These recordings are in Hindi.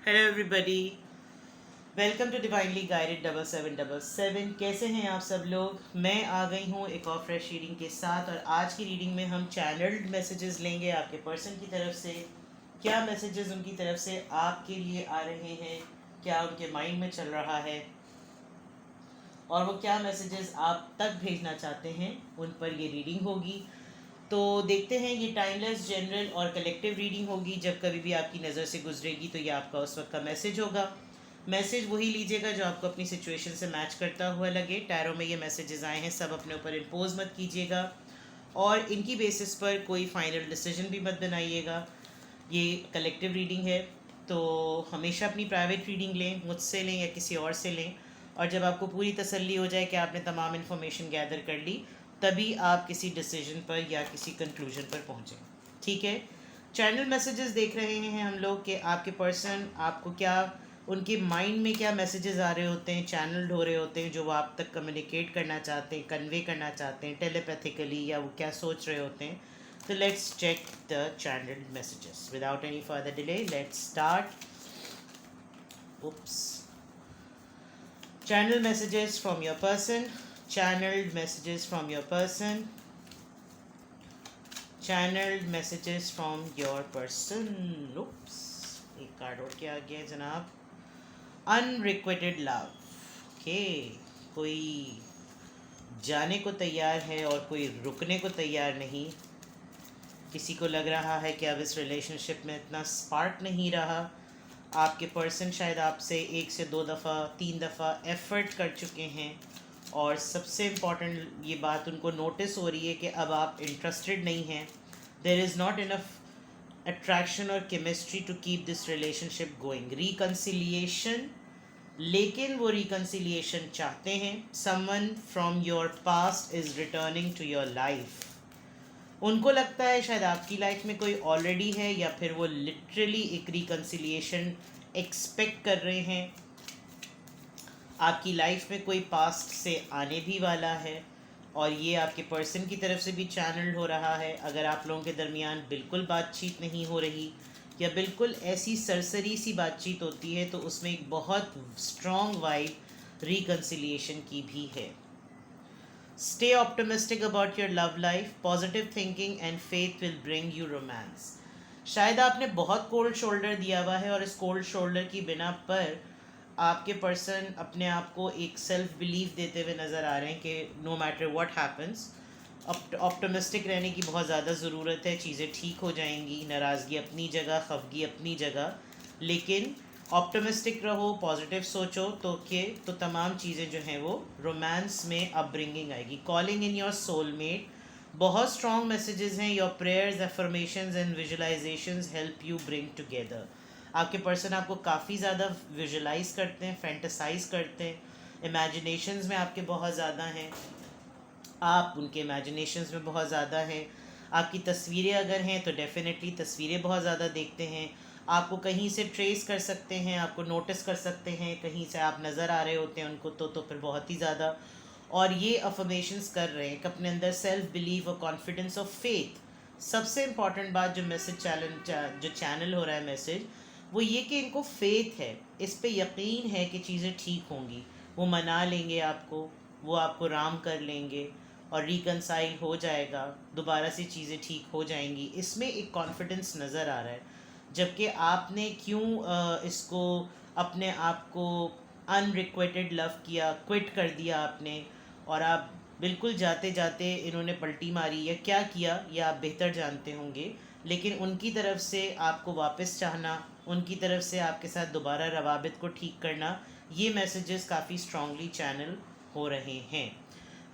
Hello everybody, welcome to divinely guided 7777। कैसे हैं आप सब लोग। मैं आ गई हूँ एक और फ्रेश रीडिंग के साथ, और आज की रीडिंग में हम चैनल्ड मैसेजेस लेंगे आपके पर्सन की तरफ से। क्या मैसेजेस उनकी तरफ से आपके लिए आ रहे हैं, क्या उनके माइंड में चल रहा है, और वो क्या मैसेजेस आप तक भेजना चाहते हैं, उन पर ये रीडिंग होगी। तो देखते हैं, ये टाइमलेस, जनरल और कलेक्टिव रीडिंग होगी। जब कभी भी आपकी नज़र से गुजरेगी तो ये आपका उस वक्त का मैसेज होगा। मैसेज वही लीजिएगा जो आपको अपनी सिचुएशन से मैच करता हुआ लगे। टैरो में ये मैसेजेस आए हैं, सब अपने ऊपर इम्पोज मत कीजिएगा और इनकी बेसिस पर कोई फाइनल डिसीजन भी मत बनाइएगा। ये कलेक्टिव रीडिंग है, तो हमेशा अपनी प्राइवेट रीडिंग लें, मुझसे लें या किसी और से लें। और जब आपको पूरी तसल्ली हो जाए कि आपने तमाम इन्फॉर्मेशन गैदर कर ली, तभी आप किसी डिसीजन पर या किसी कंक्लूजन पर पहुँचें। ठीक है। चैनल मैसेजेस देख रहे हैं हम लोग कि आपके पर्सन आपको क्या, उनके माइंड में क्या मैसेजेस आ रहे होते हैं, चैनल्ड हो रहे होते हैं, जो वो आप तक कम्युनिकेट करना चाहते हैं, कन्वे करना चाहते हैं टेलीपैथिकली, या वो क्या सोच रहे होते हैं। So let's check the channeled messages. Without any further delay, let's start. Oops. Channel messages from your person. Channeled messages from your person. Channeled messages from your person. Oops. एक कार्ड और क्या आ गया जनाब। Unrequited love. ओके, कोई जाने को तैयार है और कोई रुकने को तैयार नहीं। किसी को लग रहा है कि अब इस रिलेशनशिप में इतना स्पार्क नहीं रहा। आपके पर्सन शायद आपसे 1 से 2 दफ़ा 3 दफ़ा एफ़र्ट कर चुके हैं, और सबसे इम्पॉर्टेंट ये बात उनको नोटिस हो रही है कि अब आप इंटरेस्टेड नहीं हैं। There is not enough attraction और chemistry to keep this relationship going. Reconciliation, लेकिन वो रिकन्सिलिएशन चाहते हैं। Someone from your past is returning to your life. उनको लगता है शायद आपकी लाइफ में कोई ऑलरेडी है, या फिर वो लिटरली एक रिकन्सिलिएशन एक्सपेक्ट कर रहे हैं। आपकी लाइफ में कोई पास्ट से आने भी वाला है, और ये आपके पर्सन की तरफ से भी चैनल्ड हो रहा है। अगर आप लोगों के दरमियान बिल्कुल बातचीत नहीं हो रही, या बिल्कुल ऐसी सरसरी सी बातचीत होती है, तो उसमें एक बहुत स्ट्रॉन्ग वाइब रिकन्सिलिएशन की भी है। Stay optimistic about your love life. Positive thinking and faith will bring you romance. शायद आपने बहुत कोल्ड शोल्डर दिया हुआ है, और इस कोल्ड शोल्डर की बिना पर आपके पर्सन अपने आप को एक सेल्फ बिलीफ देते हुए नज़र आ रहे हैं कि no matter what happens, optimistic रहने की बहुत ज़्यादा ज़रूरत है। चीज़ें ठीक हो जाएंगी। नाराज़गी अपनी जगह, खफगी अपनी जगह, लेकिन ऑप्टिमिस्टिक रहो, पॉजिटिव सोचो, तो तमाम चीज़ें जो हैं वो रोमांस में अपब्रिंगिंग आएगी। कॉलिंग इन योर सोलमेट, बहुत स्ट्रॉन्ग मैसेजेस हैं। Your prayers, affirmations and visualisations help you bring together. आपके पर्सन आपको काफ़ी ज़्यादा विजुलाइज करते हैं, फैंटेसाइज करते हैं। इमेजिनेशंस में आपके बहुत ज़्यादा हैं, आप उनके इमेजिनेशंस में बहुत ज़्यादा हैं। आपकी तस्वीरें अगर हैं तो डेफिनेटली तस्वीरें बहुत ज़्यादा देखते हैं। आपको कहीं से ट्रेस कर सकते हैं, आपको नोटिस कर सकते हैं, कहीं से आप नज़र आ रहे होते हैं उनको, तो फिर बहुत ही ज़्यादा। और ये अफर्मेशंस कर रहे हैं कि अपने अंदर सेल्फ बिलीव और कॉन्फिडेंस और फेथ। सबसे इम्पॉर्टेंट बात जो मैसेज जो चैनल हो रहा है मैसेज, वो ये कि इनको फेथ है, इस पे यकीन है कि चीज़ें ठीक होंगी। वो मना लेंगे आपको, वो आपको राम कर लेंगे, और रिकनसाइल हो जाएगा, दोबारा से चीज़ें ठीक हो जाएंगी। इसमें एक कॉन्फिडेंस नज़र आ रहा है। जबकि आपने क्यों इसको, अपने आप को अनरिक्वेटेड लव किया, क्विट कर दिया आपने, और आप बिल्कुल जाते जाते इन्होंने पलटी मारी या क्या किया, ये आप बेहतर जानते होंगे। लेकिन उनकी तरफ से आपको वापस चाहना, उनकी तरफ से आपके साथ दोबारा रवाबित को ठीक करना, ये मैसेजेस काफ़ी स्ट्रांगली चैनल हो रहे हैं।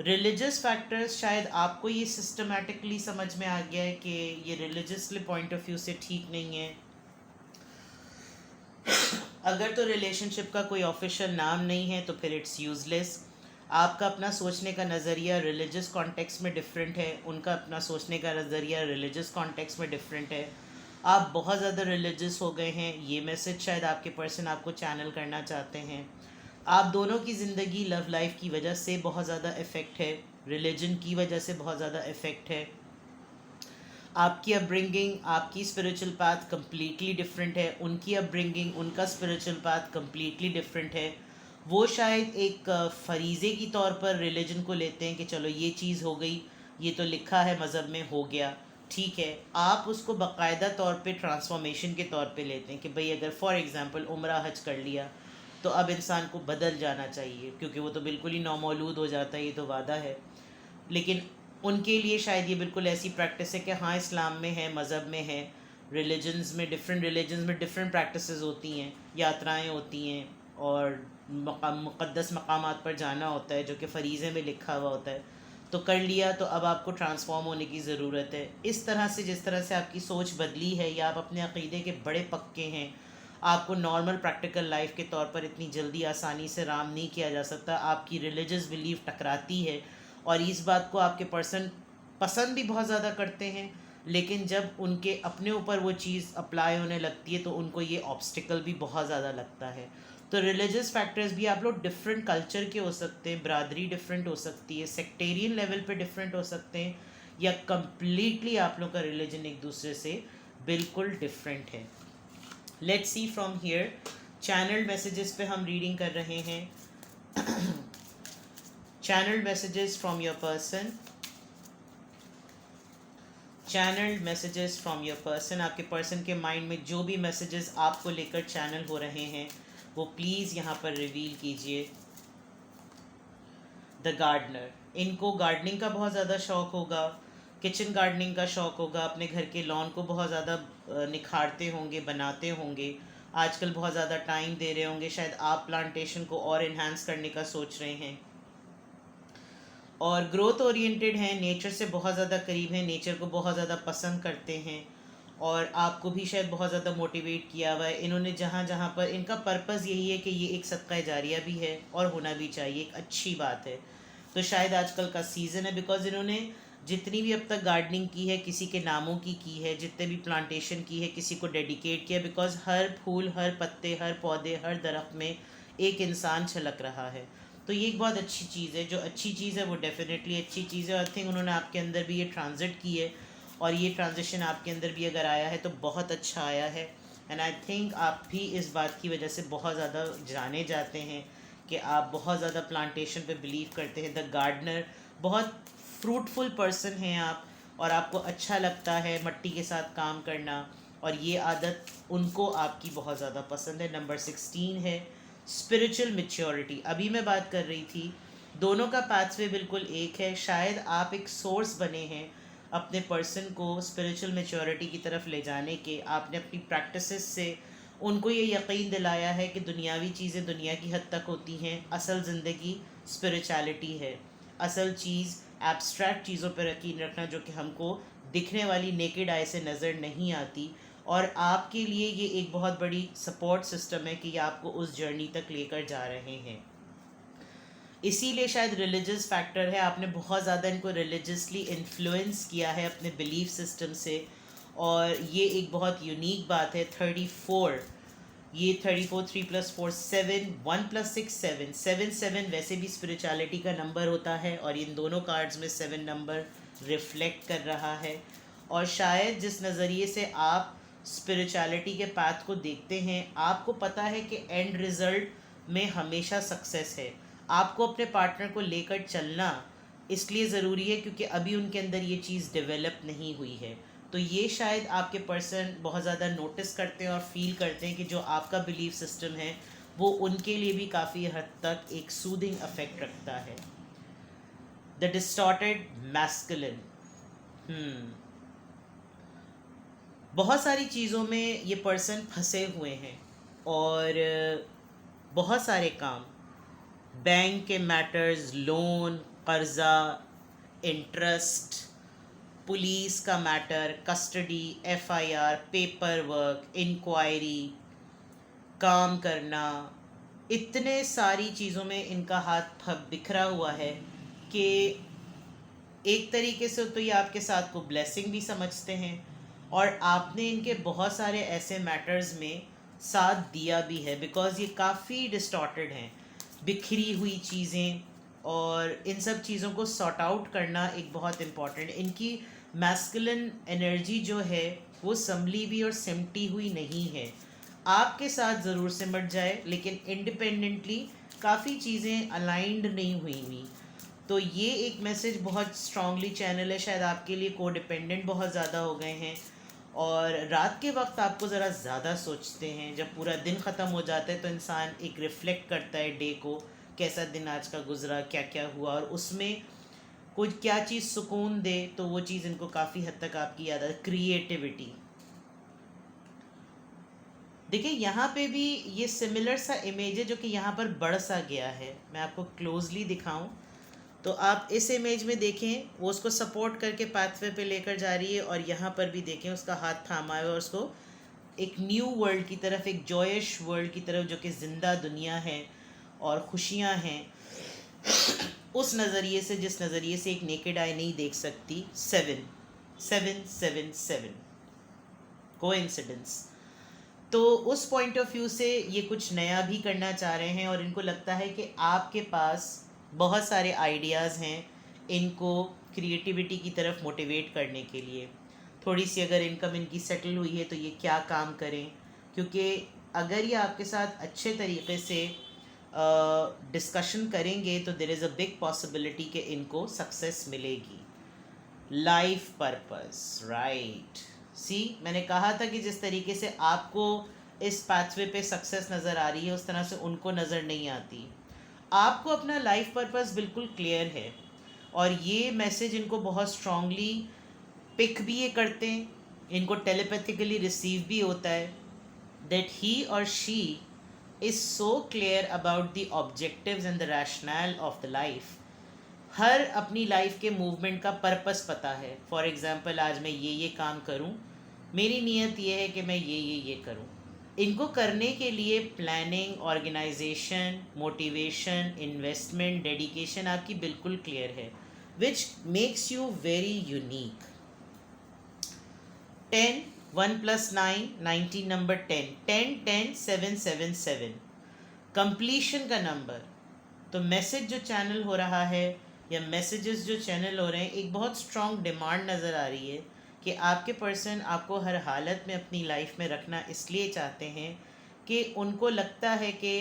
रिलीजियस फैक्टर्स, शायद आपको ये सिस्टमेटिकली समझ में आ गया है कि ये रिलीजियसली पॉइंट ऑफ व्यू से ठीक नहीं है। अगर तो रिलेशनशिप का कोई ऑफिशियल नाम नहीं है तो फिर इट्स यूज़लेस। आपका अपना सोचने का नज़रिया रिलीजियस कॉन्टेक्स्ट में डिफरेंट है, उनका अपना सोचने का नज़रिया रिलीजियस कॉन्टेक्स्ट में डिफरेंट है। आप बहुत ज़्यादा रिलीजियस हो गए हैं, ये मैसेज शायद आपके पर्सन आपको चैनल करना चाहते हैं। आप दोनों की ज़िंदगी लव लाइफ की वजह से बहुत ज़्यादा इफ़ेक्ट है, रिलीजन की वजह से बहुत ज़्यादा इफ़ेक्ट है। आपकी अपब्रिंगिंग, आपकी स्पिरिचुअल पाथ कंप्लीटली डिफरेंट है, उनकी अपब्रिंगिंग, उनका स्पिरिचुअल पाथ कंप्लीटली डिफरेंट है। वो शायद एक फरीज़े की तौर पर रिलीजन को लेते हैं कि चलो ये चीज़ हो गई, ये तो लिखा है मज़हब में, हो गया, ठीक है। आप उसको बाकायदा तौर पे ट्रांसफॉर्मेशन के तौर पे लेते हैं कि भाई अगर फॉर एग्ज़ाम्पल उम्रा हज कर लिया तो अब इंसान को बदल जाना चाहिए, क्योंकि वो तो बिल्कुल ही नौमौलूद हो जाता है, ये तो वादा है। लेकिन उनके लिए शायद ये बिल्कुल ऐसी प्रैक्टिस है कि हाँ इस्लाम में है, मज़हब में है, रिलीजन्स में, डिफरेंट रिलीजन्स में डिफरेंट प्रैक्टिसेस होती हैं, यात्राएं होती हैं, और मुक़द्दस मकामात पर जाना होता है जो कि फ़रीज़े में लिखा हुआ होता है। तो कर लिया तो अब आपको ट्रांसफॉर्म होने की ज़रूरत है। इस तरह से जिस तरह से आपकी सोच बदली है या आप अपने अक़ीदे के बड़े पक्के हैं, आपको नॉर्मल प्रैक्टिकल लाइफ के तौर पर इतनी जल्दी आसानी से राम नहीं किया जा सकता, आपकी रिलीजियस बिलीफ टकराती है। और इस बात को आपके पर्सन पसंद भी बहुत ज़्यादा करते हैं, लेकिन जब उनके अपने ऊपर वो चीज़ अप्लाई होने लगती है तो उनको ये ऑब्स्टिकल भी बहुत ज़्यादा लगता है। तो रिलीजियस फैक्टर्स भी आप लोग डिफरेंट कल्चर के हो सकते हैं, बरादरी डिफरेंट हो सकती है, सेक्टेरियन लेवल पे डिफरेंट हो सकते हैं, या कम्प्लीटली आप लोग का रिलीजन एक दूसरे से बिल्कुल डिफरेंट है। Let's see from here, channel messages पे हम रीडिंग कर रहे हैं। Channel messages from your person, channelled messages from your person. आपके पर्सन के माइंड में जो भी मैसेजेस आपको लेकर चैनल हो रहे हैं वो प्लीज़ यहाँ पर रिवील कीजिए। द गार्डनर, इनको गार्डनिंग का बहुत ज़्यादा शौक़ होगा, किचन गार्डनिंग का शौक़ होगा, अपने घर के लॉन को बहुत ज़्यादा निखारते होंगे, बनाते होंगे, आजकल बहुत ज़्यादा टाइम दे रहे होंगे, शायद आप प्लांटेशन को और इन्हांस करने का सोच रहे हैं, और ग्रोथ ओरिएंटेड हैं, नेचर से बहुत ज़्यादा करीब हैं, नेचर को बहुत ज़्यादा पसंद करते हैं, और आपको भी शायद बहुत ज़्यादा मोटिवेट किया हुआ है इन्होंने। जहाँ जहाँ पर इनका पर्पज़ यही है कि ये एक सदका जारिया भी है और होना भी चाहिए, एक अच्छी बात है। तो शायद आजकल का सीज़न है, बिकॉज इन्होंने जितनी भी अब तक गार्डनिंग की है किसी के नामों की है, जितने भी प्लांटेशन की है किसी को डेडिकेट किया, बिकॉज हर फूल, हर पत्ते, हर पौधे, हर दरख्त में एक इंसान छलक रहा है। तो ये एक बहुत अच्छी चीज़ है, जो अच्छी चीज़ है वो डेफिनेटली अच्छी चीज़ है। आई थिंक उन्होंने आपके अंदर भी ये ट्रांजिट की है, और ये ट्रांजिशन आपके अंदर भी अगर आया है तो बहुत अच्छा आया है। एंड आई थिंक आप भी इस बात की वजह से बहुत ज़्यादा जाने जाते हैं कि आप बहुत ज़्यादा प्लांटेशन पे बिलीव करते हैं। द गार्डनर, बहुत फ्रूटफुल पर्सन हैं आप, और आपको अच्छा लगता है मट्टी के साथ काम करना, और ये आदत उनको आपकी बहुत ज़्यादा पसंद है। नंबर 16 है स्पिरिचुअल मैच्योरिटी। अभी मैं बात कर रही थी, दोनों का पाथवे बिल्कुल एक है। शायद आप एक सोर्स बने हैं अपने पर्सन को स्पिरिचुअल मैच्योरिटी की तरफ ले जाने के। आपने अपनी प्रैक्टिसेस से उनको ये यकीन दिलाया है कि दुनियावी चीज़ें दुनिया की हद तक होती हैं, असल ज़िंदगी स्पिरिचुअलिटी है। असल चीज़ एब्स्ट्रैक्ट चीज़ों पर यकीन रखना जो कि हमको दिखने वाली नेकेड आई से नज़र नहीं आती, और आपके लिए ये एक बहुत बड़ी सपोर्ट सिस्टम है कि ये आपको उस जर्नी तक लेकर जा रहे हैं। इसीलिए शायद रिलीजियस फैक्टर है, आपने बहुत ज़्यादा इनको रिलीजियसली इन्फ्लुएंस किया है अपने बिलीफ सिस्टम से, और ये एक बहुत यूनिक बात है। 34, ये 34, 3 + 4 7, 1 + 6 7, 7 7 वैसे भी स्पिरिचुअलिटी का नंबर होता है, और इन दोनों कार्ड्स में 7 नंबर रिफ्लेक्ट कर रहा है। और शायद जिस नज़रिए से आप स्पिरिचुअलिटी के पाथ को देखते हैं, आपको पता है कि एंड रिज़ल्ट में हमेशा सक्सेस है। आपको अपने पार्टनर को लेकर चलना इसलिए ज़रूरी है क्योंकि अभी उनके अंदर ये चीज़ डेवलप नहीं हुई है। तो ये शायद आपके पर्सन बहुत ज़्यादा नोटिस करते हैं और फील करते हैं कि जो आपका बिलीफ सिस्टम है वो उनके लिए भी काफ़ी हद तक एक सूदिंग अफेक्ट रखता है। द डिस्टॉर्टेड मैस्कुलिन, बहुत सारी चीज़ों में ये पर्सन फंसे हुए हैं, और बहुत सारे काम, बैंक के मैटर्स, लोन, कर्ज़ा, इंटरेस्ट, पुलिस का matter, custody, FIR, paper work, inquiry, काम करना, इतने सारी चीज़ों में इनका हाथ बिखरा हुआ है कि एक तरीके से तो ये आपके साथ को ब्लेसिंग भी समझते हैं, और आपने इनके बहुत सारे ऐसे मैटर्स में साथ दिया भी है, बिकॉज़ ये काफ़ी डिस्टॉर्टेड हैं, बिखरी हुई चीज़ें, और इन सब चीज़ों को सॉर्ट आउट करना एक बहुत इम्पॉर्टेंट। इनकी मैस्कुलिन एनर्जी जो है वो संभली हुई और सिमटी हुई नहीं है। आपके साथ ज़रूर सिमट जाए लेकिन इंडिपेंडेंटली काफ़ी चीज़ें अलाइंड नहीं हुई हुई। तो ये एक मैसेज बहुत स्ट्रांगली चैनल है। शायद आपके लिए कोडिपेंडेंट बहुत ज़्यादा हो गए हैं और रात के वक्त आपको ज़रा ज़्यादा सोचते हैं। जब पूरा दिन ख़त्म हो जाता है तो इंसान एक रिफ़्लेक्ट करता है डे को, कैसा दिन आज का गुजरा, क्या क्या हुआ, और उसमें कुछ क्या चीज़ सुकून दे तो वो चीज़ इनको काफ़ी हद तक आपकी याद है। क्रिएटिविटी देखिए यहाँ पे भी ये सिमिलर सा इमेज है जो कि यहाँ पर बढ़ सा गया है। मैं आपको क्लोजली दिखाऊं तो आप इस इमेज में देखें वो उसको सपोर्ट करके पाथवे पे लेकर जा रही है और यहाँ पर भी देखें उसका हाथ थामा है और उसको एक न्यू वर्ल्ड की तरफ, एक जॉयश वर्ल्ड की तरफ जो कि ज़िंदा दुनिया है और खुशियाँ हैं, उस नज़रिए से जिस नज़रिए से एक नेकेड आई नहीं देख सकती। 7 कोइंसिडेंस। तो उस पॉइंट ऑफ व्यू से ये कुछ नया भी करना चाह रहे हैं और इनको लगता है कि आपके पास बहुत सारे आइडियाज़ हैं इनको क्रिएटिविटी की तरफ मोटिवेट करने के लिए। थोड़ी सी अगर इनकम इनकी सेटल हुई है तो ये क्या काम करें, क्योंकि अगर ये आपके साथ अच्छे तरीके से डिस्कशन करेंगे तो there is a big possibility कि इनको सक्सेस मिलेगी। Life purpose, right. सी, मैंने कहा था कि जिस तरीके से आपको इस पाथवे पे सक्सेस नज़र आ रही है उस तरह से उनको नज़र नहीं आती। आपको अपना लाइफ पर्पस बिल्कुल क्लियर है और ये मैसेज इनको बहुत स्ट्रांगली पिक भी ये करते हैं, इनको टेलीपैथिकली रिसीव भी होता है दैट ही और she is so clear about the objectives and the rational of the life. हर अपनी लाइफ के मूवमेंट का पर्पस पता है। फॉर एग्ज़ाम्पल आज मैं ये काम करूँ, मेरी नीयत ये है कि मैं ये करूँ। इनको करने के लिए planning, organisation, motivation, investment, dedication आपकी बिल्कुल क्लियर है, which makes you very unique. 10 1 + 9 19 number 10 10 10 7 7 7 completion का नंबर। तो मैसेज जो चैनल हो रहा है या मैसेजेस जो चैनल हो रहे हैं, एक बहुत स्ट्रॉन्ग डिमांड नज़र आ रही है कि आपके पर्सन आपको हर हालत में अपनी लाइफ में रखना इसलिए चाहते हैं कि उनको लगता है कि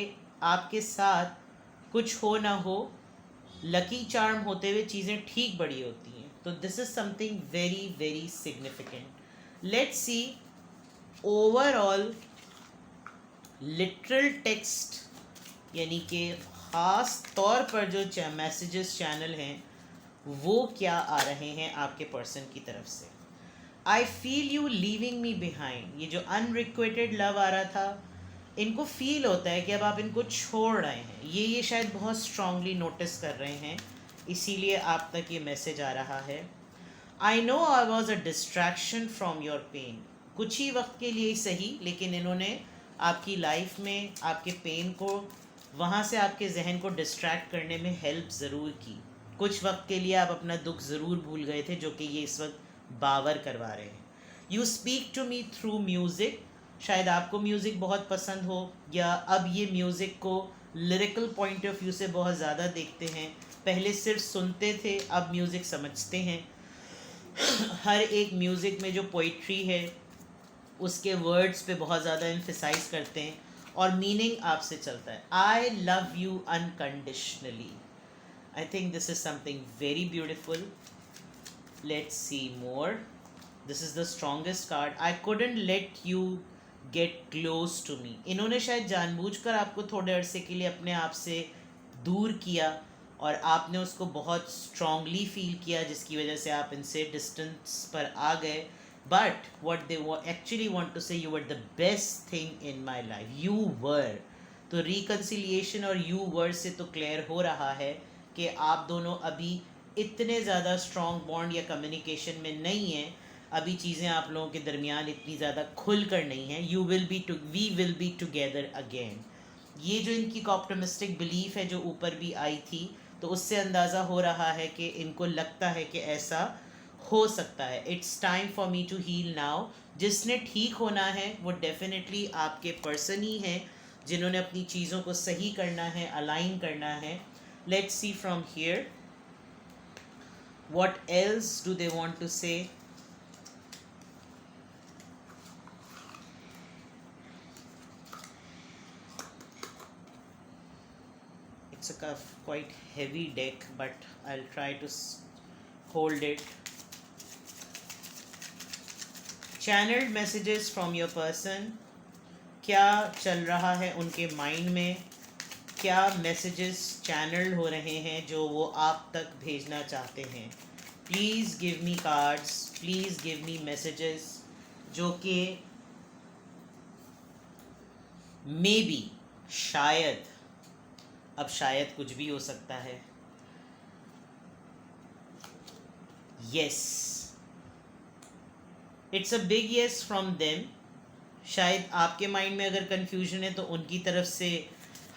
आपके साथ कुछ हो ना हो, लकी चार्म होते हुए चीज़ें ठीक बड़ी होती हैं। तो this is something very very significant. Let's see overall literal text, यानी कि ख़ास तौर पर जो मैसेजेस चैनल हैं वो क्या आ रहे हैं आपके पर्सन की तरफ से। I feel you leaving me behind, ये जो अनरिक्वेटेड लव आ रहा था, इनको फील होता है कि अब आप इनको छोड़ रहे हैं। ये शायद बहुत स्ट्रांगली नोटिस कर रहे हैं, इसीलिए आप तक ये मैसेज आ रहा है। I know I was a distraction from your pain, कुछ ही वक्त के लिए ही सही, लेकिन इन्होंने आपकी लाइफ में आपके पेन को, वहाँ से आपके जहन को डिस्ट्रैक्ट करने में हेल्प ज़रूर की। कुछ वक्त के लिए आप अपना दुख ज़रूर भूल गए थे, जो कि ये इस वक्त बावर करवा रहे हैं। You speak to me through music, शायद आपको म्यूज़िक बहुत पसंद हो या अब ये म्यूज़िक को लिरिकल पॉइंट ऑफ व्यू से बहुत ज़्यादा देखते हैं। पहले सिर्फ सुनते थे, अब म्यूज़िक समझते हैं। हर एक म्यूज़िक में जो पोइट्री है उसके वर्ड्स पे बहुत ज़्यादा एम्फेसाइज करते हैं और मीनिंग आपसे चलता है। I love you unconditionally. I think this is something very beautiful. Let's see more. This is the strongest card. I couldn't let you get close to me, इन्होंने शायद जानबूझकर आपको थोड़े अरसे के लिए अपने आप से दूर किया और आपने उसको बहुत स्ट्रांगली फील किया, जिसकी वजह से आप इनसे डिस्टेंस पर आ गए। But what they actually want to say, you were the best thing in my life, you were. तो रिकन्सिलिएशन और यू वर से तो क्लियर हो रहा है कि आप दोनों अभी इतने ज़्यादा स्ट्रॉन्ग बॉन्ड या कम्युनिकेशन में नहीं हैं। अभी चीज़ें आप लोगों के दरमियान इतनी ज़्यादा खुल कर नहीं हैं। We will be together again. ये जो इनकी ऑप्टिमिस्टिक बिलीफ है जो ऊपर भी आई थी, तो उससे अंदाज़ा हो रहा है कि इनको लगता है कि ऐसा हो सकता है। It's time for me to heal now. जिसने ठीक होना है वो डेफिनेटली आपके पर्सन ही हैं, जिन्होंने अपनी चीज़ों को सही करना है, अलाइन करना है। Let's see from here what else do they want to say. it's a quite heavy deck, but I'll try to hold it. Channeled messages from your person. क्या चल रहा है उनके माइंड में, क्या मैसेजेस चैनल हो रहे हैं जो वो आप तक भेजना चाहते हैं. Please give me cards, please give me messages जो कि मे बी, शायद, अब शायद कुछ भी हो सकता है. Yes, it's a big yes from them. शायद आपके माइंड में अगर कन्फ्यूजन है तो उनकी तरफ से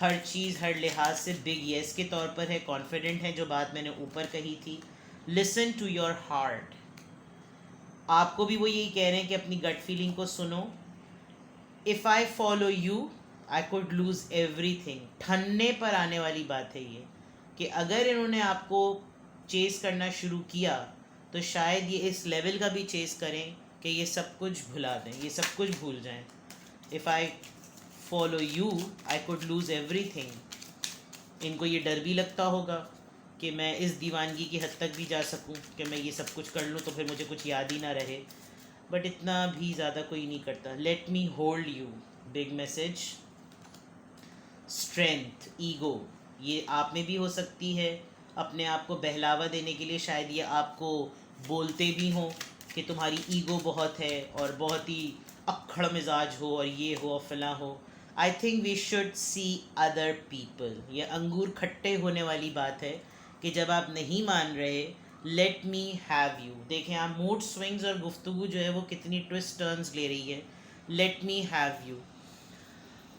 हर चीज़ हर लिहाज से बिग येस के तौर पर है, कॉन्फिडेंट है, जो बात मैंने ऊपर कही थी. Listen to your heart. आपको भी वो यही कह रहे हैं कि अपनी गट फीलिंग को सुनो. If I follow you I could lose everything. ठन्ने पर आने वाली बात है ये, कि अगर इन्होंने आपको चेस करना शुरू किया तो शायद ये इस लेवल का भी चेस करें कि ये सब कुछ भुला दें, ये सब कुछ भूल जाएं. If I follow you I could lose everything. इनको ये डर भी लगता होगा कि मैं इस दीवानगी की हद तक भी जा सकूं कि मैं ये सब कुछ कर लूं तो फिर मुझे कुछ याद ही ना रहे. बट इतना भी ज़्यादा कोई नहीं करता. Let me hold you. Big message. Strength, ego, ये आप में भी हो सकती है. अपने आप को बहलावा देने के लिए शायद ये आपको बोलते भी हों कि तुम्हारी ईगो बहुत है और बहुत ही अक्खड़ मिजाज हो और ये हो और फला हो. I think we should see other people. ये अंगूर खट्टे होने वाली बात है कि जब आप नहीं मान रहे, लेट मी हैव यू. देखें आप मूड स्विंग्स और गुफ्तगू जो है वो कितनी ट्विस्ट टर्न्स ले रही है. Let me have you.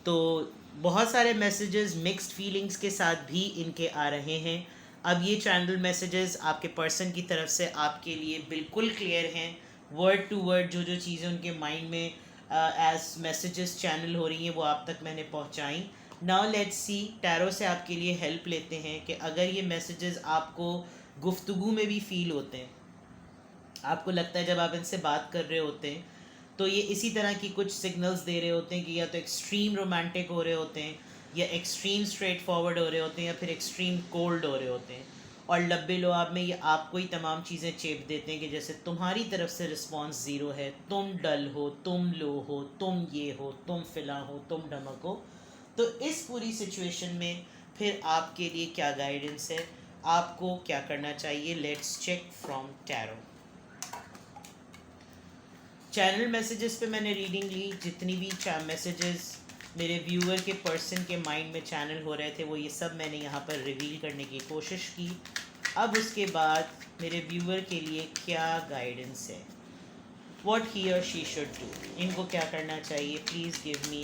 तो बहुत सारे मैसेजेस मिक्स्ड फीलिंग्स के साथ भी इनके आ रहे हैं. अब ये चैनल मैसेजेस आपके पर्सन की तरफ से आपके लिए बिल्कुल क्लियर हैं. वर्ड टू वर्ड जो जो चीज़ें उनके माइंड में एज मैसेजेस चैनल हो रही हैं वो आप तक मैंने पहुंचाई. नाउ लेट्स सी, टैरो से आपके लिए हेल्प लेते हैं कि अगर ये मैसेजेस आपको गुफ्तगू में भी फील होते हैं, आपको लगता है जब आप इनसे बात कर रहे होते हैं तो ये इसी तरह की कुछ सिग्नल्स दे रहे होते हैं कि या तो एक्सट्रीम रोमांटिक हो रहे होते हैं, या एक्सट्रीम स्ट्रेट फॉरवर्ड हो रहे होते हैं, या फिर एक्सट्रीम कोल्ड हो रहे होते हैं. और लब्बे लुआब में ये आपको ही तमाम चीज़ें चेप देते हैं कि जैसे तुम्हारी तरफ से रिस्पॉन्स ज़ीरो है, तुम डल हो, तुम लो हो, तुम ये हो, तुम फिला हो, तुम ढमक हो. तो इस पूरी सिचुएशन में फिर आपके लिए क्या गाइडेंस है, आपको क्या करना चाहिए. Let's check from tarot. Channel messages पे मैंने रीडिंग ली. जितनी भी मैसेजेस मेरे व्यूअर के पर्सन के माइंड में चैनल हो रहे थे वो ये सब मैंने यहाँ पर रिवील करने की कोशिश की. अब उसके बाद मेरे व्यूअर के लिए क्या गाइडेंस है, व्हाट ही और शी शुड डू. इनको क्या करना चाहिए. Please give me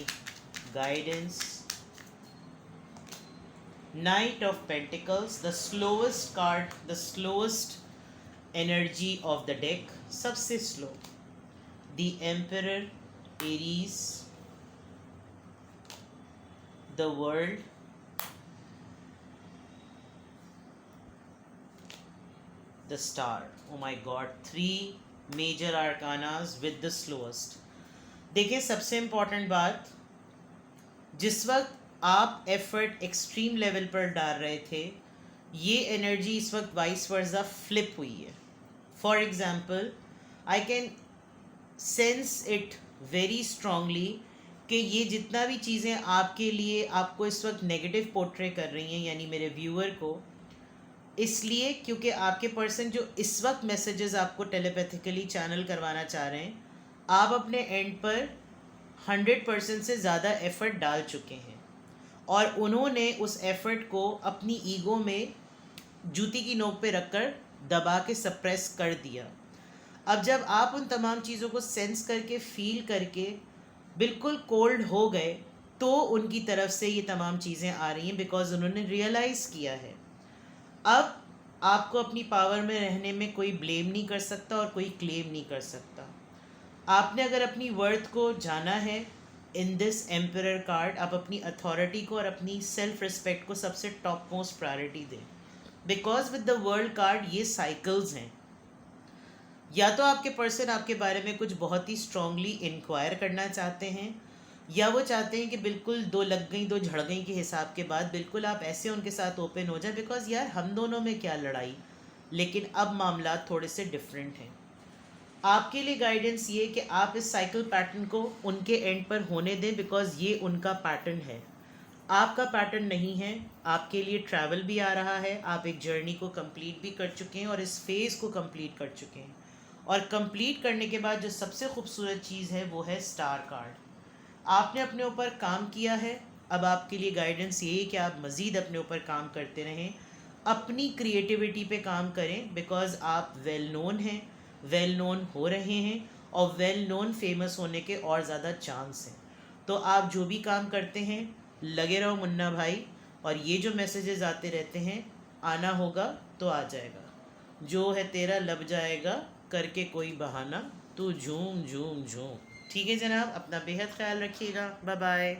guidance. Knight of pentacles, the slowest card, the slowest energy of the deck, सबसे slow. The emperor, Aries, the world, the star. Oh my god, 3 major arcanas with the slowest. देखिए सबसे इम्पॉर्टेंट बात, जिस वक्त आप एफर्ट एक्सट्रीम लेवल पर डाल रहे थे ये एनर्जी इस वक्त वाइस वर्सा फ्लिप हुई है. For example, I can sense it very strongly कि ये जितना भी चीज़ें आपके लिए आपको इस वक्त नेगेटिव पोर्ट्रे कर रही हैं, यानी मेरे व्यूअर को, इसलिए क्योंकि आपके पर्सन जो इस वक्त मैसेजेस आपको टेलीपैथिकली चैनल करवाना चाह रहे हैं, आप अपने एंड पर 100% से ज़्यादा एफ़र्ट डाल चुके हैं और उन्होंने उस एफ़र्ट को अपनी ईगो में जूती की नोक पे रखकर दबा के सप्रेस कर दिया. अब जब आप उन तमाम चीज़ों को सेंस करके फील करके बिल्कुल कोल्ड हो गए तो उनकी तरफ से ये तमाम चीज़ें आ रही हैं, बिकॉज उन्होंने रियलाइज़ किया है. अब आपको अपनी पावर में रहने में कोई ब्लेम नहीं कर सकता और कोई क्लेम नहीं कर सकता. आपने अगर अपनी वर्थ को जाना है इन दिस एम्परर कार्ड, आप अपनी अथॉरिटी को और अपनी सेल्फ रिस्पेक्ट को सबसे टॉप मोस्ट प्रायोरिटी दें. Because with the world card ये साइकिल्स हैं. या तो आपके पर्सन आपके बारे में कुछ बहुत ही स्ट्रांगली इंक्वायर करना चाहते हैं, या वो चाहते हैं कि बिल्कुल दो लग गई दो झड़ गई के हिसाब के बाद बिल्कुल आप ऐसे उनके साथ ओपन हो जाए, बिकॉज यार हम दोनों में क्या लड़ाई, लेकिन अब मामला थोड़े से डिफरेंट हैं। आपके लिए गाइडेंस ये कि आप इस साइकिल पैटर्न को उनके एंड पर होने दें, बिकॉज ये उनका पैटर्न है, आपका पैटर्न नहीं है। आपके लिए ट्रैवल भी आ रहा है, आप एक जर्नी को कंप्लीट भी कर चुके हैं और इस फेज़ को कंप्लीट कर चुके हैं। और कंप्लीट करने के बाद जो सबसे खूबसूरत चीज़ है वो है स्टार कार्ड। आपने अपने ऊपर काम किया है, अब आपके लिए गाइडेंस ये है कि आप मज़ीद अपने ऊपर काम करते रहें, अपनी क्रिएटिविटी पे काम करें, बिकॉज़ आप वेल नोन हैं, वेल नोन हो रहे हैं, और वेल नोन फेमस होने के और ज़्यादा चांस हैं। तो आप जो भी काम करते हैं लगे रहो मुन्ना भाई, और ये जो मैसेजेस आते रहते हैं, आना होगा तो आ जाएगा, जो है तेरा लब जाएगा, करके कोई बहाना, तू झूम झूम झूम। ठीक है जनाब, अपना बेहद ख्याल रखिएगा, बाय बाय।